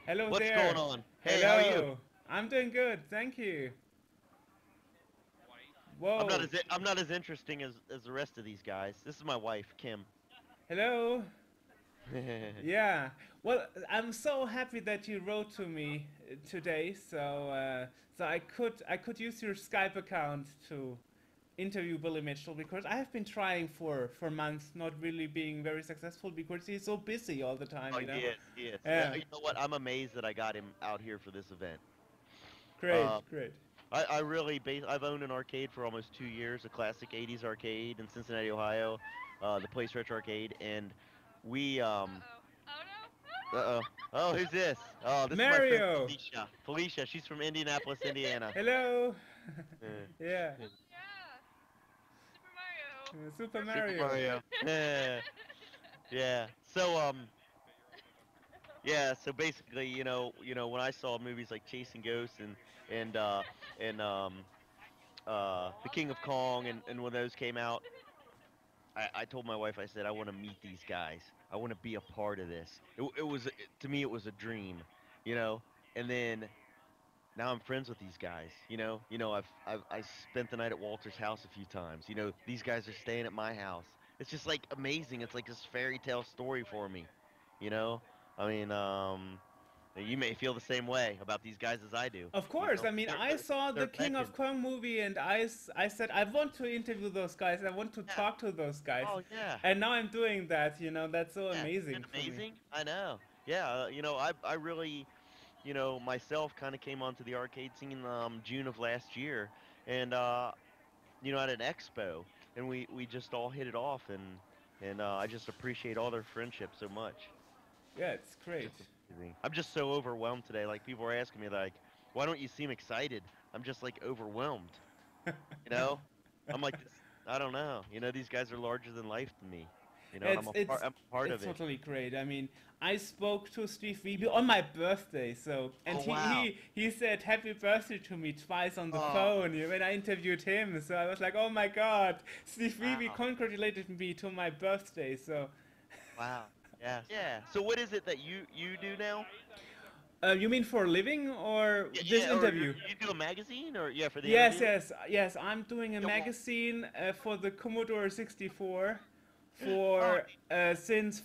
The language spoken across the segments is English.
Hello What's going there. on? Hey, how are you? Hello. I'm doing good, thank you. Whoa. I'm not as interesting as the rest of these guys. This is my wife, Kim. Hello. Yeah. Well, I'm so happy that you wrote to me today, so I could use your Skype account to interview Billy Mitchell because I have been trying for months, not really being very successful because he's so busy all the time, Oh, you know. he is. Yeah. You know what? I'm amazed that I got him out here for this event. Uh, Great, great. I really I've owned an arcade for almost 2 years, a classic '80s arcade in Cincinnati, Ohio, the Place Retro Arcade, and we uh-oh. Oh, who's this? Oh, this is my friend Mario. Felicia. Felicia, she's from Indianapolis, Indiana. Hello. Uh, Yeah. uh, Super Super Mario. Mario. Yeah. So basically, when I saw movies like Chasing Ghosts and and The King of Kong and when those came out, I told my wife, I said, I want to meet these guys. I want to be a part of this. To me, it was a dream, you know. And then now I'm friends with these guys. I spent the night at Walter's house a few times. These guys are staying at my house. It's just like amazing. It's like this fairy tale story for me. You know, I mean, you may feel the same way about these guys as I do. Of course, I mean, They're I they're saw the they're King of legends. Kong movie and I said, I want to interview those guys, I want to Yeah. talk to those guys. Oh yeah. And now I'm doing that, that's so Yeah. Isn't amazing it for me. amazing? I know. Yeah. I really, myself kind of came onto the arcade scene June of last year, and at an expo, and we just all hit it off, and I just appreciate all their friendship so much. Yeah, it's great. Just amazing. I'm just so overwhelmed today. Like people are asking me, like, why don't you seem excited? I'm just like overwhelmed. You know, I'm like this. I don't know. These guys are larger than life to me. And It's it's I'm a part it's of it. totally great. I mean, I spoke to Steve Wiebe on my birthday, so and Oh he wow. he he said happy birthday to me twice on the Oh phone when I interviewed him. So I was like, oh my God, Steve Wiebe wow. congratulated me to my birthday. So Wow. Yes. Yeah. So what is it that you do now? you mean for a living or Yeah, this yeah. Or interview? you do a magazine, or yeah, for the Yes, interview. yes, yes. I'm doing a Yeah. Well. magazine for the Commodore 64 Oh. for since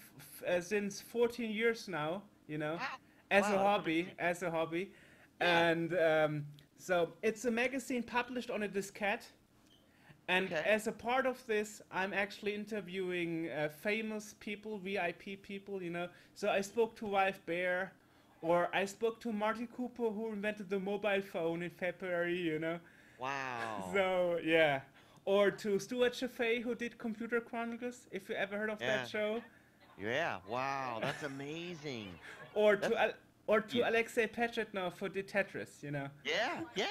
14 years now. Wow. As a Wow. That's hobby, amazing. Yeah. and so it's a magazine published on a diskette. And Okay. as a part of this, I'm actually interviewing famous people, VIP people, So I spoke to Wife Bear, or I spoke to Marty Cooper, who invented the mobile phone in February. Wow. So yeah, or to Stuart Chaffee, who did Computer Chronicles, if you ever heard of that Yeah. show, Yeah. Wow. That's amazing. or That's to you. Alexei Pechetnov, who did Tetris. Yeah. Yeah.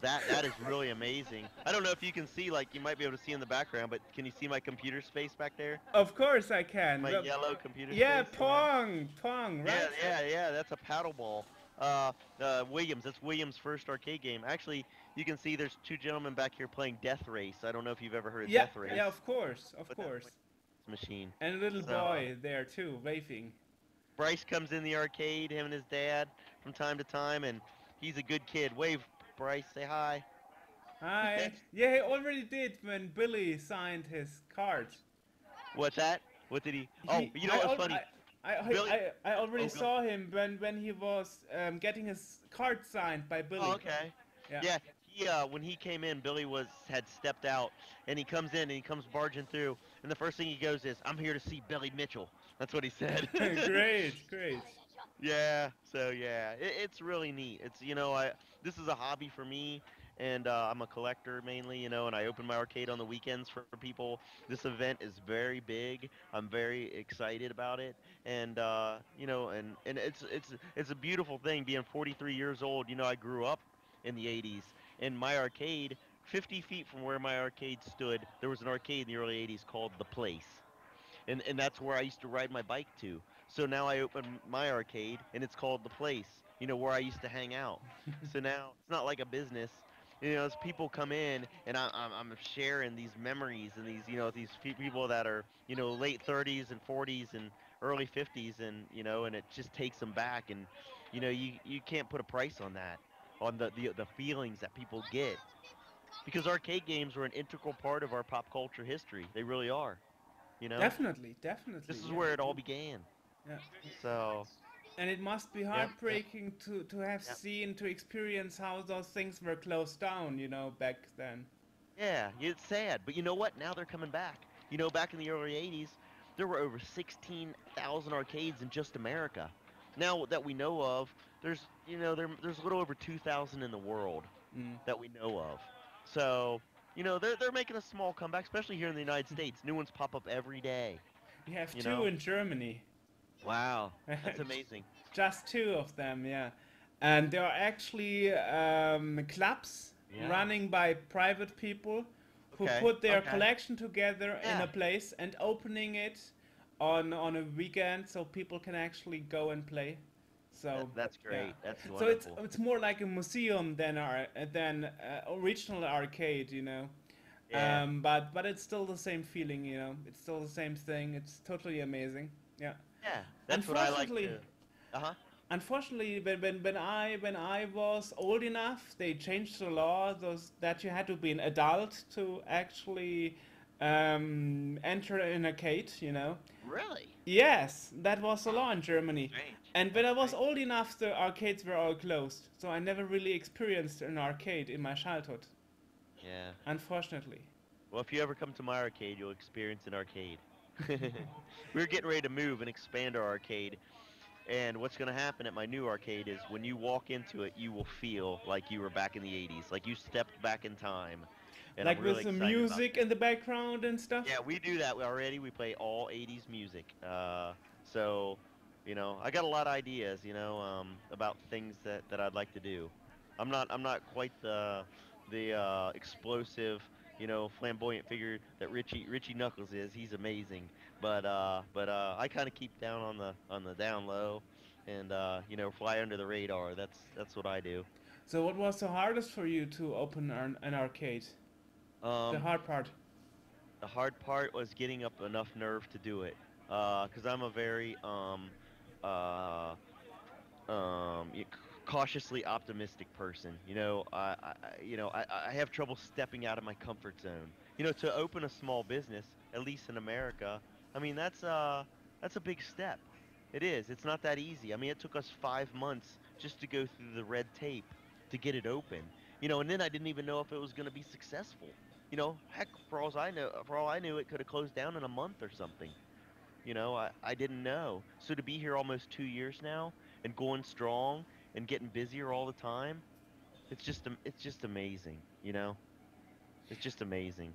That is really amazing. I don't know if you can see, like, you might be able to see in the background, but can you see my computer space back there? Of course I can. My Well, yellow computer yeah, space. Yeah. Pong, Pong, Yeah, right? yeah, yeah. That's a paddle ball. Williams. That's Williams' first arcade game. Actually, you can see there's two gentlemen back here playing Death Race. I don't know if you've ever heard of Yeah, Death Race, yeah, of course, of but that's course. Williams' machine. And a little So boy there too, waving. Bryce comes in the arcade, him and his dad, from time to time, and he's a good kid. Wave, Bryce. Say hi. Hi. Yeah, he already did when Billy signed his card. What's that? What did he? Oh, He, you know what was funny? Billy. I already Oh, go. saw him when he was getting his card signed by Oh, Billy. okay. Yeah. Yeah, when he came in, Billy was had stepped out, and he comes in and he comes barging through, and the first thing he goes is, "I'm here to see Billy Mitchell." That's what he said. Great, great. Yeah. So yeah, it's really neat. I this is a hobby for me, and I'm a collector mainly, and I open my arcade on the weekends for people. This event is very big. I'm very excited about it, and it's a beautiful thing being 43 years old. I grew up in the 80s, and my arcade. 50 feet from where my arcade stood, there was an arcade in the early 80s called The Place, and that's where I used to ride my bike to. So now I open my arcade, and it's called the Place. Where I used to hang out. So now it's not like a business. As people come in, and I'm sharing these memories and these people that are late 30s and 40s, and early 50s, and and it just takes them back, and you can't put a price on that, on the feelings that people get, because arcade games were an integral part of our pop culture history. They really are. You know, Definitely, definitely, this is yeah, where it all began. yeah. So, And it must be yep, yep, heartbreaking to have yep. seen, to experience how those things were closed down, back then. Yeah, it's sad, but you know what? Now they're coming back. Back in the early 80s, there were over 16,000 arcades in just America. Now that we know of, there's a little over 2,000 in the world Mm. that we know of. So, they're making a small comeback, especially here in the United States. New ones pop up every day, We have you two know? in Germany. Wow, that's amazing. Just two of them, yeah. And there are actually clubs Yeah. running by private people who Okay. put their Okay. collection together in Yeah. a place and opening it on a weekend so people can actually go and play. So That's yeah, great. That's so it's wonderful. it's more like a museum than original arcade, Yeah. but it's still the same feeling, It's still the same thing. It's totally amazing. Yeah. Yeah. That's what I like Unfortunately, to. Uh-huh. unfortunately, when I was old enough, they changed the law those that you had to be an adult to actually enter an arcade. Really? Yes, that was the law in That's Germany. strange. And when That's I was strange. old enough, the arcades were all closed, so I never really experienced an arcade in my childhood. Yeah. Unfortunately. Well, if you ever come to my arcade, you'll experience an arcade. We're getting ready to move and expand our arcade. And what's going to happen at my new arcade is when you walk into it, you will feel like you were back in the 80s, like you stepped back in time. And I'm Like really with the excited about music this. in the background and stuff. Yeah, we do that already. We play all 80s music. So, I got a lot of ideas, about things that I'd like to do. I'm not quite the explosive, flamboyant figure that Richie Knuckles is. He's amazing. But I kind of keep down on the down low, and fly under the radar. That's what I do. So what was the hardest for you to open an arcade? The Um, hard part. the hard part was getting up enough nerve to do it. 'Cause I'm a very uh cautiously optimistic person. I have trouble stepping out of my comfort zone. To open a small business, at least in America, I mean that's a big step. It is. It's not that easy. I mean, it took us 5 months just to go through the red tape to get it open. And then I didn't even know if it was going to be successful. Heck, for all I knew, it could have closed down in a month or something. I didn't know. So to be here almost 2 years now and going strong and getting busier all the time, it's just amazing. It's just amazing.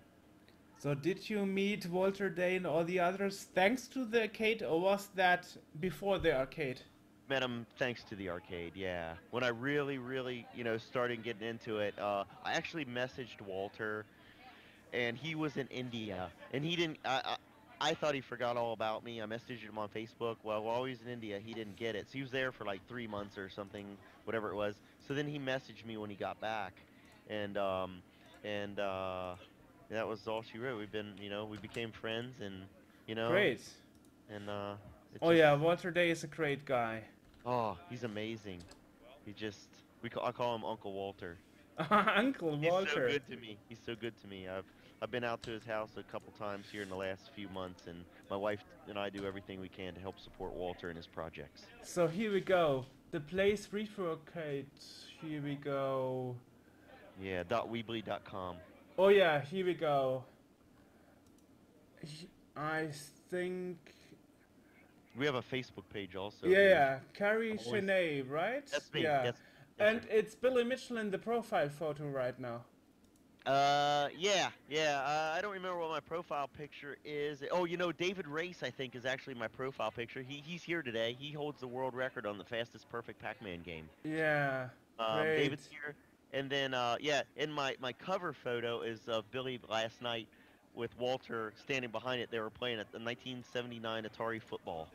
So did you meet Walter Day and all the others thanks to the arcade, or was that before the arcade? Met him thanks to the arcade, yeah. When I really, really, started getting into it, I actually messaged Walter, and he was in India, and he didn't. I thought he forgot all about me. I messaged him on Facebook. Well, while he was in India, he didn't get it. So he was there for like 3 months or something, whatever it was. So then he messaged me when he got back, and and that was all she wrote. We became friends, and you know, Great. and it Oh just, yeah, Walter Day is a great guy. oh, he's amazing. I call him Uncle Walter. Uncle He's so Walter. good to me. He's so good to me. I've been out to his house a couple times here in the last few months, and my wife and I do everything we can to help support Walter and his projects. So here we go. The place retro arcade. Here we go. Yeah, .weebly.com. Oh yeah, here we go. I think. We have a Facebook page also. Yeah, We yeah. Cary always Chaney, right? That's me. Yeah. Yes, yes, And sir. it's Billy Mitchell in the profile photo right now. Yeah, yeah. I don't remember what my profile picture is. Oh, David Race, I think, is actually my profile picture. He's here today. He holds the world record on the fastest perfect Pac-Man game. Yeah, great. David's here, and then yeah, in my cover photo is of Billy last night with Walter standing behind it. They were playing at the 1979 Atari football.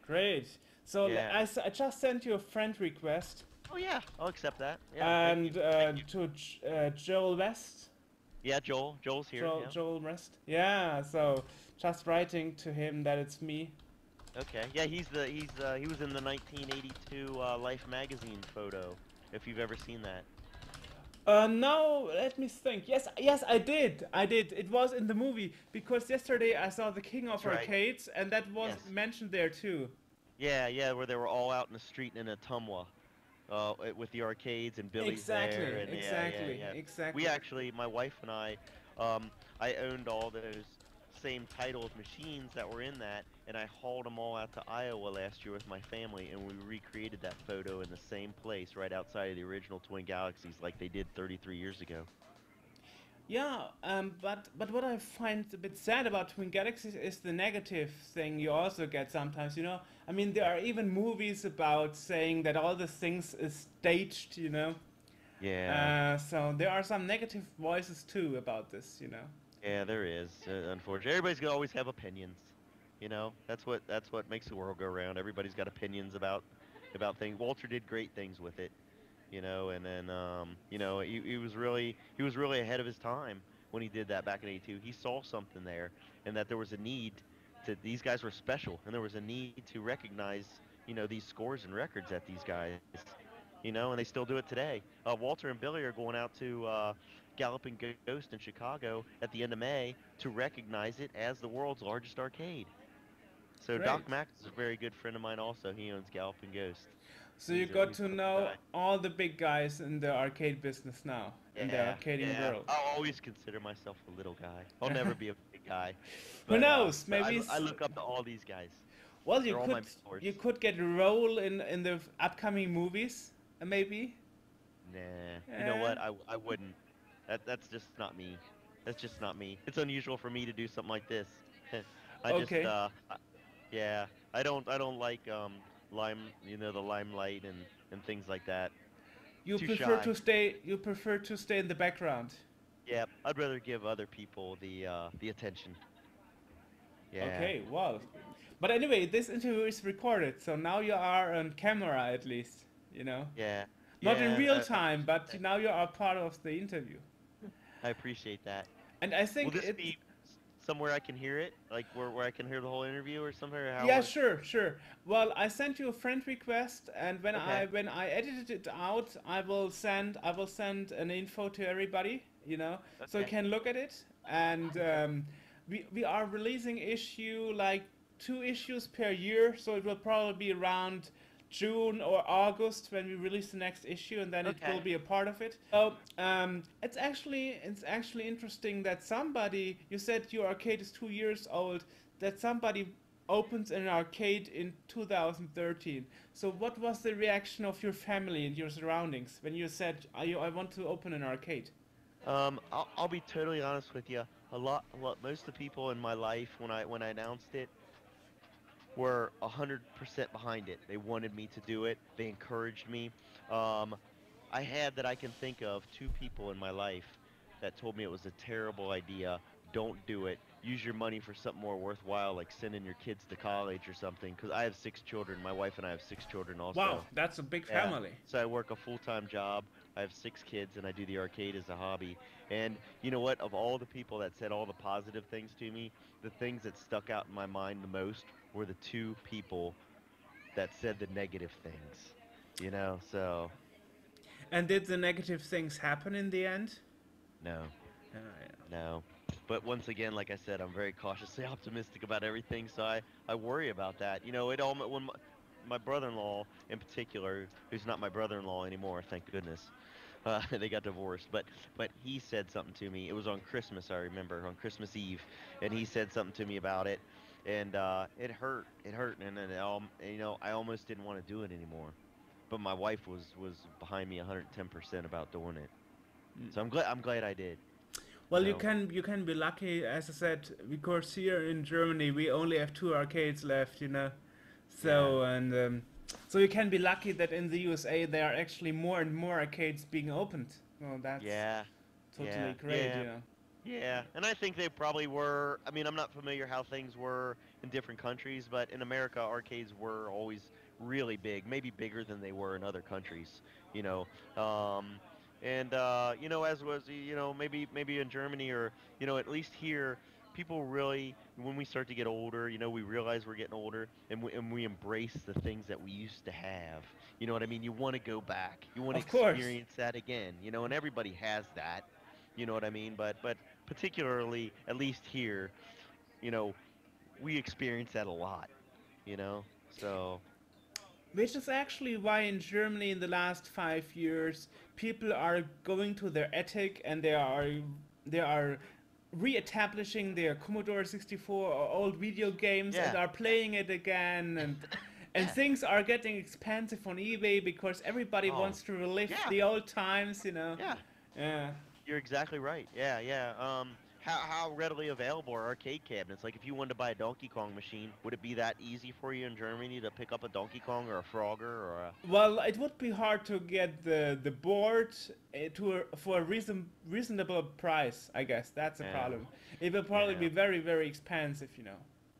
Great. So Yeah. I just sent you a friend request, Oh yeah, I'll accept that. Yeah, thank you. and Thank you. to Joel West. Yeah, Joel. Joel's here. Yeah. Joel West. Yeah. So just writing to him that it's me. Okay. Yeah, he was in the 1982 Life magazine photo. If you've ever seen that. No, let me think. Yes, yes, I did. I did. It was in the movie because yesterday I saw The King of That's right. Arcades, and that was Yes. mentioned there too. Yeah, yeah, where they were all out in the street in a Tumwa, with the arcades and Billy's there, Exactly, and yeah, yeah, exactly, yeah. We exactly. actually, my wife and I owned all those same title of machines that were in that, and I hauled them all out to Iowa last year with my family, and we recreated that photo in the same place right outside of the original Twin Galaxies, like they did 33 years ago. Yeah, but what I find a bit sad about Twin Galaxies is the negative thing you also get sometimes. I mean, there Yeah. are even movies about saying that all the things is staged. Yeah. So there are some negative voices too about this. Yeah, there is. Unfortunately, everybody's gonna always have opinions. That's what makes the world go round. Everybody's got opinions about things. Walter did great things with it, and then he was really ahead of his time when he did that back in '82. He saw something there, and that there was a need to. These guys were special, and there was a need to recognize these scores and records at these guys. And they still do it today. Walter and Billy are going out to Galloping Ghost in Chicago at the end of May to recognize it as the world's largest arcade. So Great. Doc Mack is a very good friend of mine also. He owns Galloping Ghost. So you got He's to a cool know guy. all the big guys in the arcade business now, in the Yeah, arcading yeah. world. I'll always consider myself a little guy. I'll never be a big guy, Who but knows? I I look up to all these guys. Well, you They're all my could mentors. you could get a role in the upcoming movies, maybe. Nah, you know Eh, what? I wouldn't. That's just not me. That's just not me. It's unusual for me to do something like this. I just okay. yeah. I don't like the limelight and things like that. Too shy. You prefer to stay in the background. Yeah, I'd rather give other people the attention. Yeah. Okay, well. But anyway, this interview is recorded, so now you are on camera at least, you know. Yeah. Not in Yeah, real I time, appreciate but that. now you are part of the interview. I appreciate that. And I Will think this it be somewhere I can hear it? Like where I can hear the whole interview or something, or how Yeah, would? sure, sure. Well, I sent you a friend request, and when I Okay. when I edited it out, I will send an info to everybody, so you Okay. can look at it. And Okay. we are releasing issue like 2 issues per year, so it will probably be around June or August when we release the next issue, and then it will Okay. be a part of it. So it's actually interesting that somebody you said your arcade is 2 years old, that somebody opens an arcade in 2013. So what was the reaction of your family and your surroundings when you said I want to open an arcade? I'll be totally honest with you. Most of the people in my life when I announced it were 100% behind it. They wanted me to do it. They encouraged me. Um, I had that I can think of two people in my life that told me it was a terrible idea. Don't do it. Use your money for something more worthwhile, like sending your kids to college or something. Because I have 6 children. My wife and I have 6 children Wow, also. that's a big Yeah. family. So I work a full-time job. I have 6 kids, and I do the arcade as a hobby. And you know what? Of all the people that said all the positive things to me, the things that stuck out in my mind the most were the two people that said the negative things. So And did the negative things happen in the end? no. Yeah. No. But once again, like I said, I'm very cautiously optimistic about everything, so I worry about that. It all when my brother-in-law in particular, who's not my brother-in-law anymore, thank goodness. They got divorced, but he said something to me. It was on Christmas, I remember, on Christmas Eve, and he said something to me about it, and it hurt. It hurt, and then I almost didn't want to do it anymore. But my wife was behind me 110% about doing it. So I'm glad I did. You Well, you know. can you can be lucky, as I said, because here in Germany we only have two arcades left. Yeah. So you can be lucky that in the USA there are actually more and more arcades being opened. Well, that's Yeah, totally yeah, great, yeah, you know. yeah. And I think they probably were. I mean, I'm not familiar how things were in different countries, but in America, arcades were always really big, maybe bigger than they were in other countries. You know, um, and as was maybe in Germany or at least here. people really, when we start to get older, we realize we're getting older, and we embrace the things that we used to have. You know what I mean? You want to go back. You want to Of course. experience that again. And everybody has that. You know what I mean? But particularly, at least here, you know, we experience that a lot. You know, so Which is actually why in Germany in the last 5 years people are going to their attic and they are re-establishing their Commodore 64 or old video games and yeah, are playing it again, and yeah. things are getting expensive on eBay because everybody Oh, wants to relive yeah, the old times. yeah. Yeah. You're exactly right. Yeah, yeah. How readily available are arcade cabinets? Like, if you wanted to buy a Donkey Kong machine, would it be that easy for you in Germany to pick up a Donkey Kong or a Frogger or a? Well, it would be hard to get the board for a reasonable price. I guess that's a Yeah, problem. It will probably yeah, be very very expensive.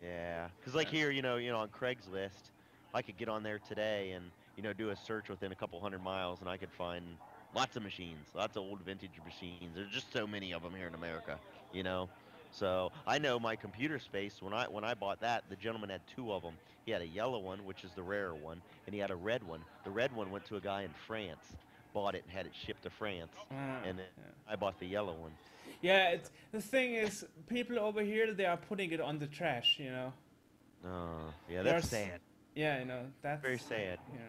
yeah. Because like Yeah. here, on Craigslist, I could get on there today and do a search within a couple 100 miles, and I could find lots of machines, lots of old vintage machines. There's just so many of them here in America, you know. So I know my computer space. When I bought that, the gentleman had two of them. He had a yellow one, which is the rarer one, and he had a red one. The red one went to a guy in France, bought it and had it shipped to France, Ah, and then yeah. I bought the yellow one. Yeah, So, it's the thing is, people over here they are putting it on the trash. oh, yeah, that's There's, sad. yeah, that's, Very sad. you know.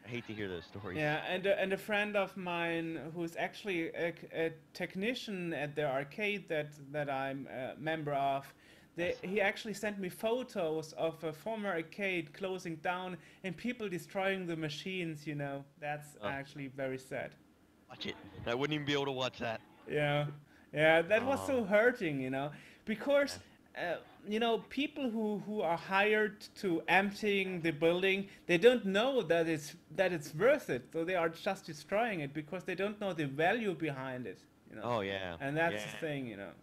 I hate to hear those stories. Yeah, and a friend of mine who's actually a technician at the arcade that I'm a member of, Yes. he actually sent me photos of a former arcade closing down and people destroying the machines. That's Oh, actually very sad. watch it. I wouldn't even be able to watch that. Yeah, yeah, that was Oh, so hurting, because yeah. uh, people who are hired to emptying the building, they don't know that it's worth it, so they are just destroying it because they don't know the value behind it. Oh, yeah. And that's Yeah. the thing. Like,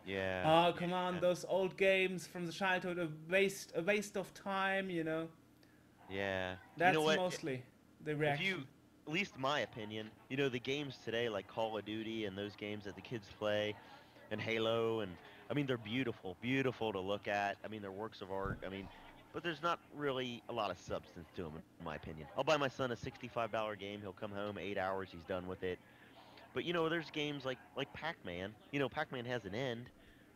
Yeah. oh, come on, Yeah. those old games from the childhood, a waste of time. Yeah. You know That's what? mostly the If you, reaction. at least my opinion, the games today like Call of Duty and those games that the kids play and Halo, and I mean they're beautiful, beautiful to look at. I mean they're works of art. I mean, but there's not really a lot of substance to them in my opinion. I'll buy my son a $65 game. He'll come home 8 hours. He's done with it. But there's games like Pac-Man. Pac-Man has an end.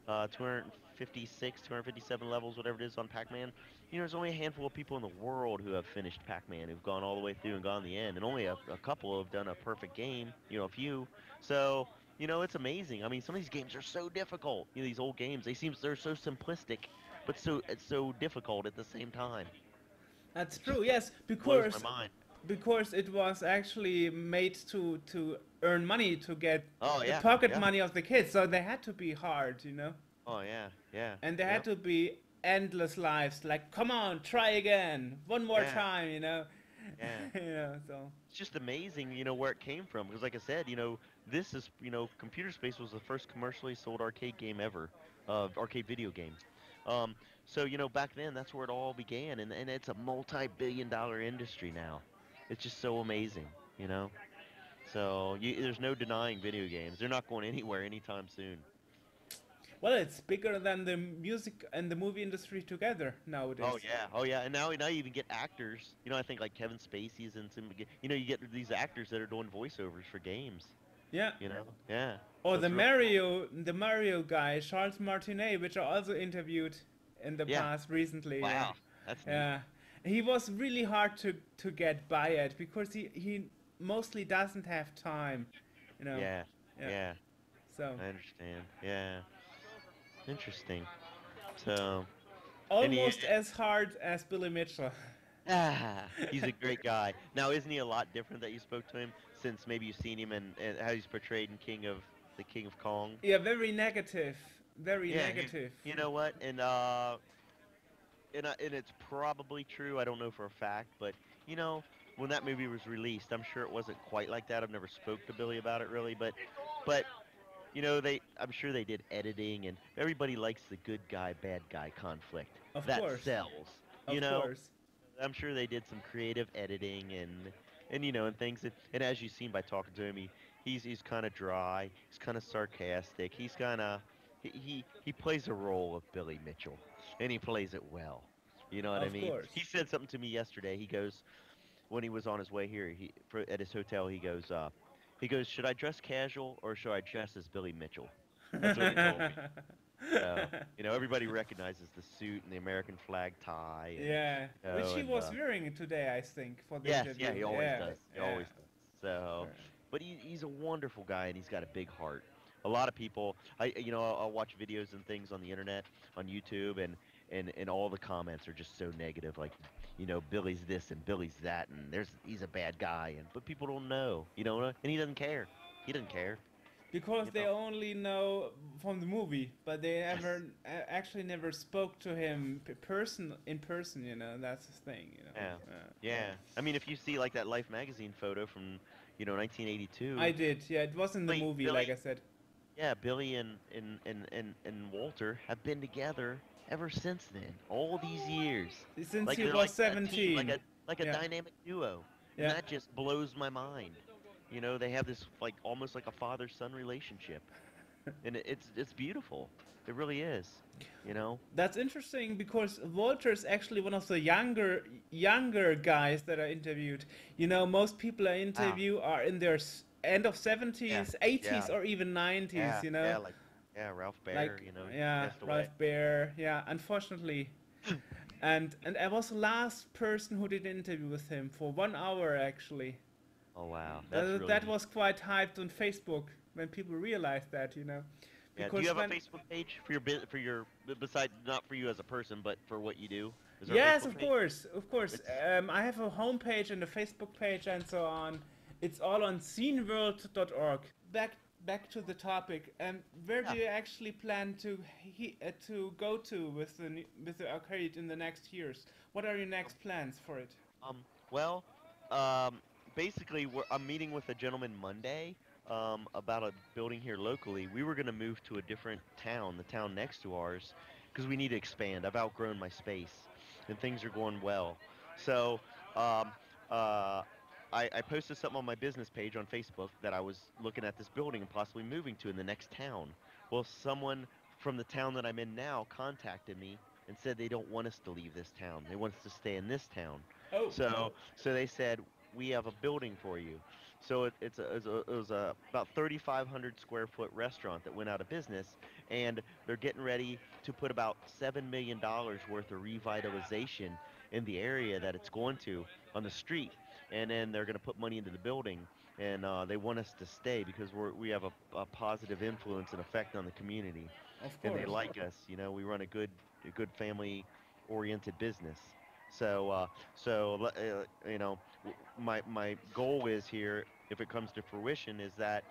256, 257 levels, whatever it is on Pac-Man. There's only a handful of people in the world who have finished Pac-Man, who've gone all the way through and gone to the end, and only a couple have done a perfect game. A few. So it's amazing. I mean, some of these games are so difficult. These old games, they're so simplistic, but it's so difficult at the same time. That's It just true. Yes, blows my because mind. because it was actually made to earn money to get Oh the yeah, pocket yeah. money of the kids, so they had to be hard. Oh yeah, yeah. And they had Yep. to be endless lives. Like, come on, try again, one more Yeah, time. yeah. So It's just amazing, where it came from. Because, like I said, this is, Computer Space was the first commercially sold arcade game ever, arcade video game. Um, so, back then, that's where it all began, and it's a multi-billion-dollar industry now. It's just so amazing, you know. So, there's no denying video games. They're not going anywhere anytime soon. well, it's bigger than the music and the movie industry together Oh nowadays. yeah, oh yeah, and now you even get actors. I think like Kevin Spacey's in some. You get these actors that are doing voiceovers for games. Yeah. Yeah. Or So the it's really cool. Mario guy, Charles Martinet, which I also interviewed in the Yeah. past recently. Yeah, Wow, that's neat. yeah. He was really hard to get by at because he mostly doesn't have time, you know. Yeah. Yeah. Yeah. So I understand. Yeah. Interesting. So, and he, almost as hard as Billy Mitchell. he's a great guy. Now, isn't he a lot different that you spoke to him since maybe you've seen him and how he's portrayed in King of Kong? Yeah, very negative. Very Yeah. negative. You know what? And it's probably true. I don't know for a fact, but you know, when that movie was released, I'm sure it wasn't quite like that. I've never spoke to Billy about it really, but I'm sure they did editing, and everybody likes the good guy bad guy conflict. Of That course. sells. You Of know, course. I'm sure they did some creative editing and and things, and as you've seen by talking to him, he's kind of dry, he's kind of sarcastic, he's kind of he plays a role of Billy Mitchell, and he plays it well. You know what I Of mean? course. He said something to me yesterday. He goes, when he was on his way here, at his hotel, he goes, should I dress casual or should I dress as Billy Mitchell? That's what he told me. So, everybody recognizes the suit and the American flag tie, and Yeah, which he and was wearing it today, I think, for the yes, yeah, interview. he always Yeah, does. He yeah. always does. So, Right. but he's a wonderful guy, and he's got a big heart. A lot of people, I'll watch videos and things on the internet, on YouTube, and all the comments are just so negative, like, Billy's this and Billy's that, and he's a bad guy, but people don't know, and he doesn't care. He doesn't care, Because you they know. only know from the movie, but they Yes. actually never spoke to him in person. That's the thing. Yeah. Yeah. I mean, if you see like that Life magazine photo from, I 1982, did. Yeah, it was in the movie, Billy, like I said. yeah, Billy and Walter have been together ever since then. All these years. Since Like he they're was like a team, 17. like a Yeah, dynamic duo. And yeah. that just blows my mind. They have this like almost like a father-son relationship. And it's beautiful. It really is, you know? That's interesting because Walter is actually one of the younger guys that I interviewed. Most people I Wow. interview are in their end of Yeah. 70s, Yeah. 80s, or even 90s. Yeah. Yeah, like yeah, Ralph Baer, Like, yeah, passed away. Ralph Baer. Yeah, unfortunately. And I was the last person who did an interview with him for 1 hour actually. Oh wow. That's That really that neat. was quite hyped on Facebook when people realized that. Yeah. Do you Because have a when Facebook page for besides not for you as a person, but for what you do? Is there a Yes, Facebook of page? course, of course. It's I have a homepage and a Facebook page and so on. It's all on sceneworld.org. Back to the topic. Where do yeah. you actually plan to go to with the arcade in the next years? What are your Um, next plans for it? well, um, basically, I'm meeting with a gentleman Monday about a building here locally. We were going to move to a different town, the town next to ours, because we need to expand. I've outgrown my space, and things are going well. So, um, uh, I posted something on my business page on Facebook that I was looking at this building and possibly moving to in the next town. Well, someone from the town that I'm in now contacted me and said they don't want us to leave this town. They want us to stay in this town. Oh, So they said we have a building for you. So it was a about 3,500 square foot restaurant that went out of business, and they're getting ready to put about $7 million worth of revitalization in the area that it's going to on the street, and then they're going to put money into the building, and they want us to stay because we have a positive influence and effect on the community, of and they course. like us. We run a good family oriented business. So, my goal is here, if it comes to fruition, is that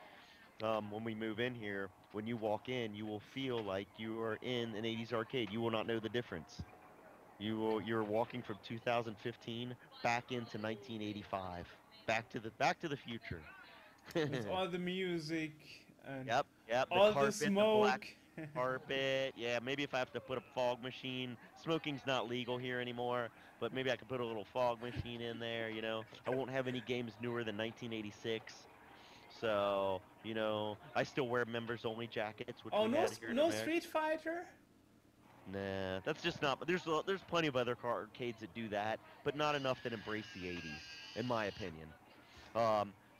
when we move in here, when you walk in, you will feel like you are in an 80s arcade. You will not know the difference. You're walking from 2015 back into 1985, back to the future. With all the music and Yep, yep. The all the carpet, the black smoke. carpet. Yeah, maybe if I have to put a fog machine. Smoking's not legal here anymore, but maybe I could put a little fog machine in there. I won't have any games newer than 1986. So, I still wear members only jackets, which Oh, we no, had here in no America. Street Fighter. Nah, that's just not. There's plenty of other arcades that do that, but not enough that embrace the 80s, in my opinion.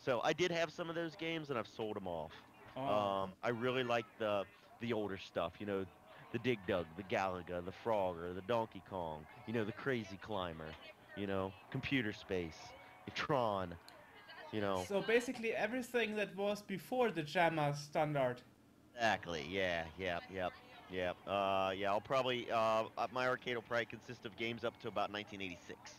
So I did have some of those games, and I've sold them off. Oh, I really like the older stuff, the Dig Dug, the Galaga, the Frogger, the Donkey Kong, the Crazy Climber, Computer Space, Tron, you know. so basically everything that was before the JAMA standard. Exactly. Yeah. Yep. Yep. Yep. Yeah. I'll probably my arcade will probably consist of games up to about 1986.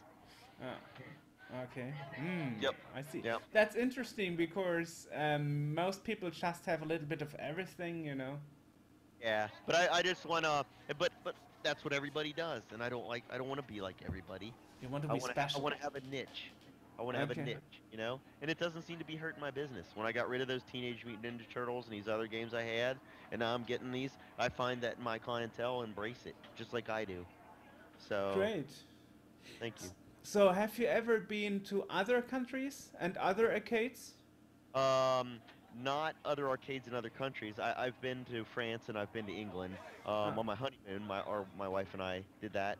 Okay. Hmm. Yep. I see. Yep. That's interesting because most people just have a little bit of everything. Yeah. But I just wanna. But that's what everybody does, and I don't want to be like everybody. You want to I be want to I special. want to have a niche. I want to have a Okay. niche. And it doesn't seem to be hurting my business. When I got rid of those Teenage Mutant Ninja Turtles and these other games I had, and now I'm getting these, I find that my clientele embrace it just like I do. So, Great. thank you. So have you ever been to other countries and other arcades? Um, not other arcades in other countries. I've been to France and I've been to England Uh, on my honeymoon. My wife and I did that.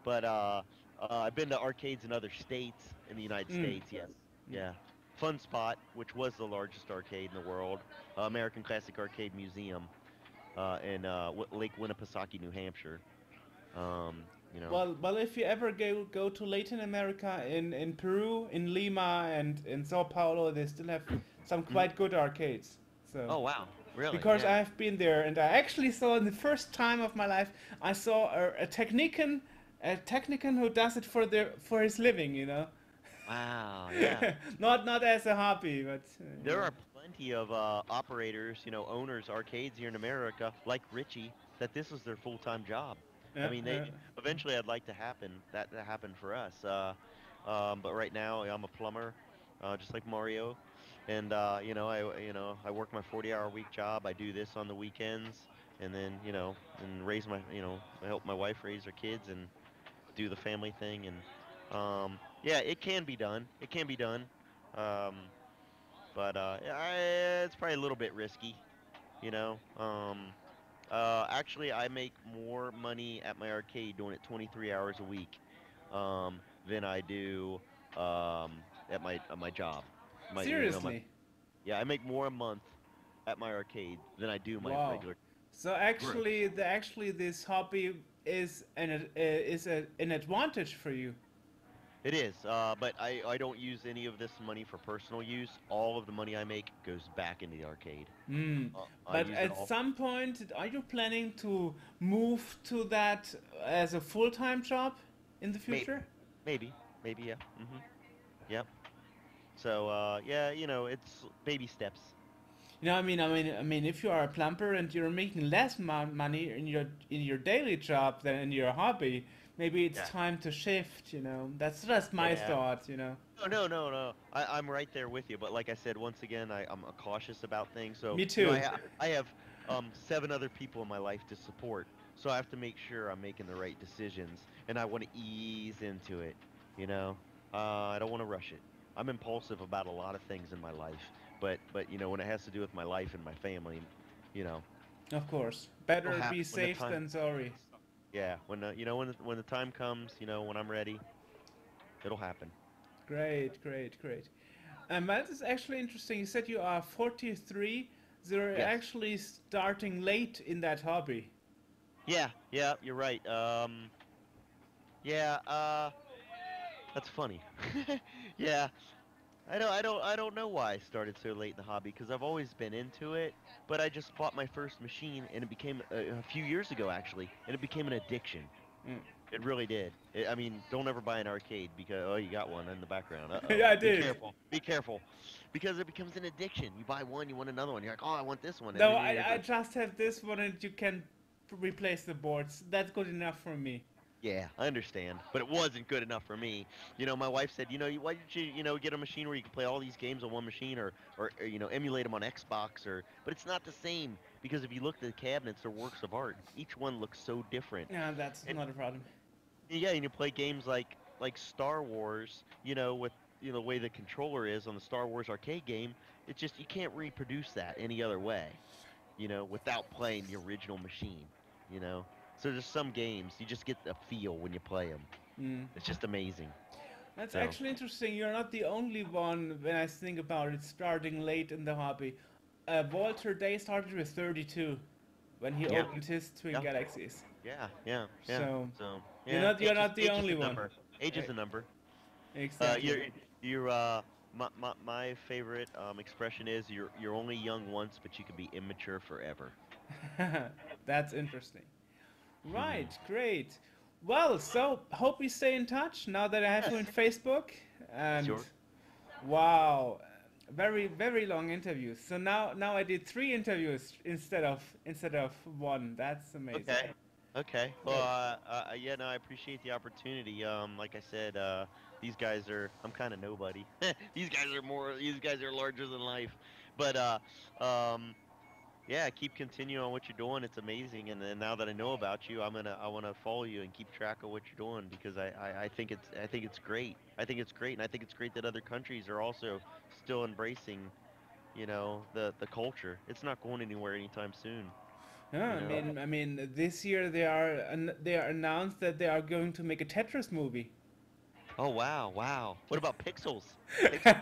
But I've been to arcades in other states in the United mm, States. Yes, mm. yeah. Fun Spot, which was the largest arcade in the world, American Classic Arcade Museum in Lake Winnipesaukee, New Hampshire. You know. Well, if you ever go to Latin America in Peru, in Lima, and in Sao Paulo, they still have some Hmm. quite good arcades. So Oh wow, really? because Yeah. I've been there and I actually saw in the first time of my life I saw a technician who does it for his living, you know. Wow. Yeah. Not as a hobby, but There are plenty of operators, owners, arcades here in America, like Richie, that this is their full-time job. I yeah, mean, they eventually I'd like to happen that to happen for us. But right now I'm a plumber, just like Mario, and I work my 40-hour week job. I do this on the weekends, and then and raise I help my wife raise her kids and do the family thing, and yeah, it can be done. It can be done. Um, but it's probably a little bit risky, you know. Actually, I make more money at my arcade doing it 23 hours a week, than I do at my job. My seriously. yeah, I make more a month at my arcade than I do my Wow. regular So gross. actually this hobby is an advantage for you. It is, but I don't use any of this money for personal use. All of the money I make goes back into the arcade. Hmm. I But use it at all. some point, are you planning to move to that as a full-time job in the Maybe, future? maybe, maybe, yeah. Yep. So, yeah, it's baby steps. You know, if you are a plumber and you're making less money in your daily job than in your hobby, maybe it's Yeah. time to shift. You know, that's just my Yeah. thought. You know, No, no, no, no. I'm right there with you. But like I said, once again, I'm cautious about things. So, me too. I have 7 other people in my life to support. So I have to make sure I'm making the right decisions, and I want to ease into it. You know, I don't want to rush it. I'm impulsive about a lot of things in my life, but when it has to do with my life and my family, you know, Of course, it'll better be happen when the safe time. than sorry. Yeah, when the time comes, when I'm ready, it'll happen. Great, great, great. And that is actually interesting. You said you are 43, so you're Yes. actually starting late in that hobby. Yeah, yeah, you're right. Yeah, that's funny. Yeah, I don't know why I started so late in the hobby because I've always been into it, but I just bought my first machine and it became a few years ago actually, and it became an addiction. Mm. It really did. I mean, don't ever buy an arcade because oh, you got one in the background. Uh-oh. Yeah, I Be did. careful. Be careful. Because it becomes an addiction. You buy one, you want another one. You're like, "Oh, I want this one." And No, then you're I just have this one and you can replace the boards. That's good enough for me. Yeah, I understand, but it wasn't good enough for me. My wife said, why did you, get a machine where you can play all these games on one machine, or emulate them on Xbox, but it's not the same because if you look at the cabinets, they're works of art. Each one looks so different, Yeah, that's and not a problem. yeah, and you play games like Star Wars, with the way the controller is on the Star Wars arcade game. It's just you can't reproduce that any other way, without playing the original machine, you know. So there's some games you just get a feel when you play them. Mm. It's just amazing. That's So, actually interesting. You're not the only one when I think about it starting late in the hobby. Walter Day started with 32 when he yeah, opened his Twin yeah, Galaxies. yeah, yeah, yeah. So So, you're yeah, not you're not the age is only a one. number. Age Eh, is a number. Exactly. You're my favorite expression is you're only young once, but you can be immature forever. That's interesting. Right, great. Well, so hope we stay in touch now that I have you Yes, in Facebook. And sure. wow, very long interviews. So now I did 3 interviews instead of one. That's amazing. Okay. Okay. Well, Great. yeah, no, I appreciate the opportunity. Like I said, these guys I'm kind of nobody. These guys are larger than life. But, um, yeah, keep continuing on what you're doing. It's amazing. And then now that I know about you, I want to follow you and keep track of what you're doing because I think it's great. I think it's great. And I think it's great that other countries are also still embracing, the culture. It's not going anywhere anytime soon. Yeah, You know. I mean, this year they are announced that they are going to make a Tetris movie. Oh wow, wow. What about Pixels? Pixels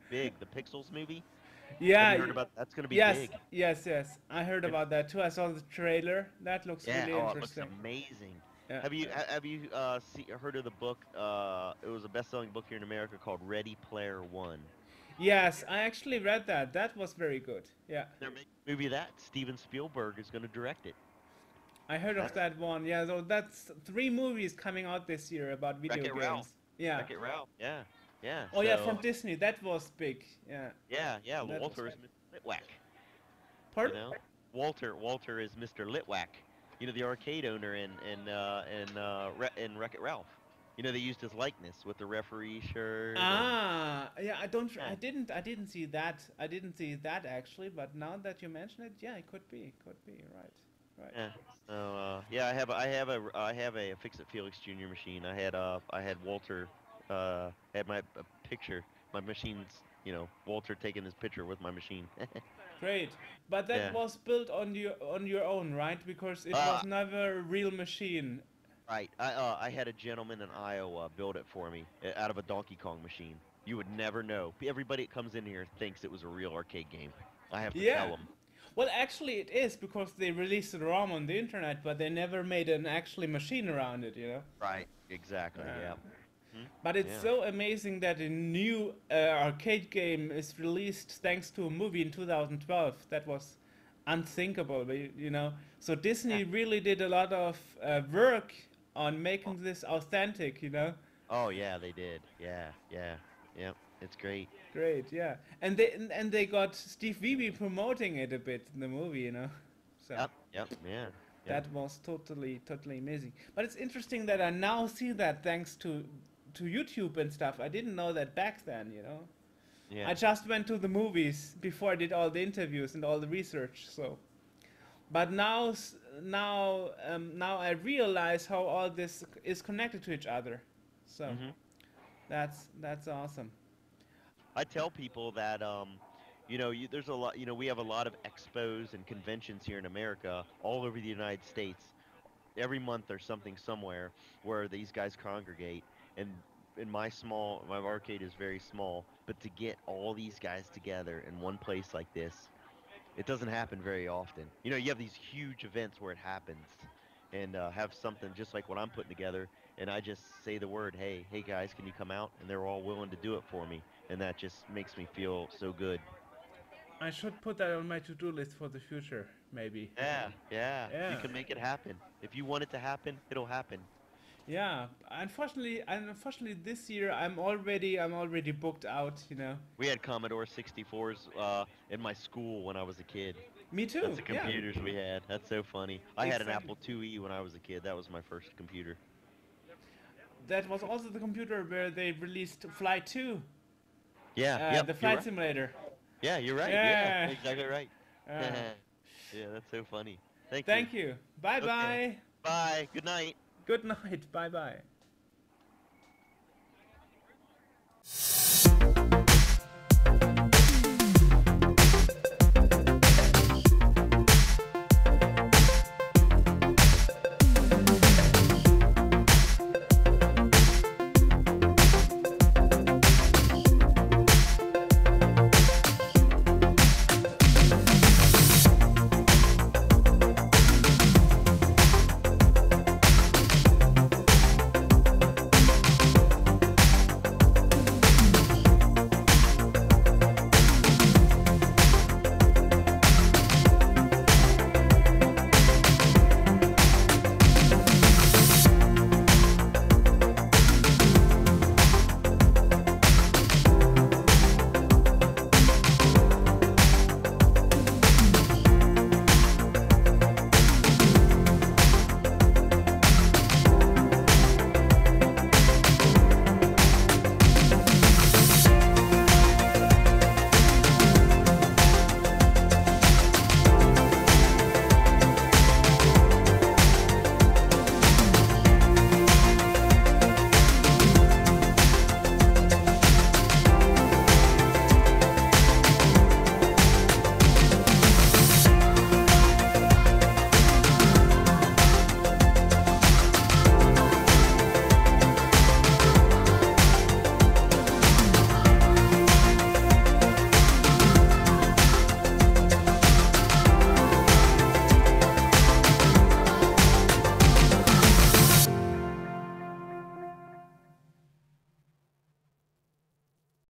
big. The Pixels movie. Have Yeah, you heard about that's gonna be yes, big? yes. I heard It's about that too. I saw the trailer. That looks yeah. really Oh, it looks interesting. amazing. Yeah. Have you heard of the book? It was a best-selling book here in America called Ready Player One. Yes, I actually read that. That was very good. Yeah. They're making a movie of that. Steven Spielberg is going to direct it. I heard of That's that one. Yeah, so that's three movies coming out this year about video Wreck-It Ralph. games. Yeah. Wreck-It Ralph. Yeah, yeah. Oh yeah, from So Disney. That was big. Yeah. yeah, yeah. That was Walter is big. Mr. Litwack. You Pardon? know, Walter is Mr. Litwack. You know, the arcade owner in Wreck-It Ralph. You know, they used his likeness with the referee shirt and Ah, yeah. yeah, I didn't see that. I didn't see that actually. But now that you mention it, yeah, it could be. Could be. Right. Right. yeah. So yeah, I have a Fix It Felix Jr. machine. I had Walter had my picture, my machine's Walter taking his picture with my machine. Great. But that Yeah. was built on your own, right? Because it Uh, was never a real machine. right. I had a gentleman in Iowa build it for me out of a Donkey Kong machine. You would never know. Everybody that comes in here thinks it was a real arcade game. I have to Yeah. tell them. Well, actually, it is because they released the ROM on the internet, but they never made an actually machine around it. You know. Right. Exactly. Uh, Yeah. Hmm? but it's Yeah. so amazing that a new arcade game is released thanks to a movie in 2012. That was unthinkable, you know. So Yeah. Disney really did a lot of work on making this authentic, you know. Oh yeah, they did. Yeah. Yeah. Yep. It's great. Great, yeah. And they got Steve Wiebe promoting it a bit in the movie, you know. So Yep. Yep. Yeah. Yep. that was totally amazing. But it's interesting that I now see that thanks to YouTube and stuff. I didn't know that back then, you know. Yeah. I just went to the movies before I did all the interviews and all the research. So, but now I realize how all this is connected to each other. So Mhm. that's awesome. I tell people that there's a lot, we have a lot of expos and conventions here in America, all over the United States. Every month there's something somewhere where these guys congregate, and my arcade is very small, but to get all these guys together in one place like this, it doesn't happen very often. You have these huge events where it happens, and have something just like what I'm putting together, and I just say the word, hey guys, can you come out? And they're all willing to do it for me, and that just makes me feel so good. I should put that on my to-do list for the future, maybe. Yeah, yeah, you Yeah, can make it happen. If you want it to happen, it'll happen. yeah. Unfortunately, this year I'm already booked out. You know. We had Commodore 64s in my school when I was a kid. Me That's too. the Yeah, computers we had. That's so funny. I had an exactly. Apple IIe when I was a kid. That was my first computer. That was also the computer where they released Flight 2, Yeah, yep, the you're flight right. simulator. Yeah, you're right. Yeah, Yeah. exactly right. Uh, Yeah, that's so funny. Thank you. Thank you. Bye Okay. bye. Bye. Good night. Good night. Bye bye.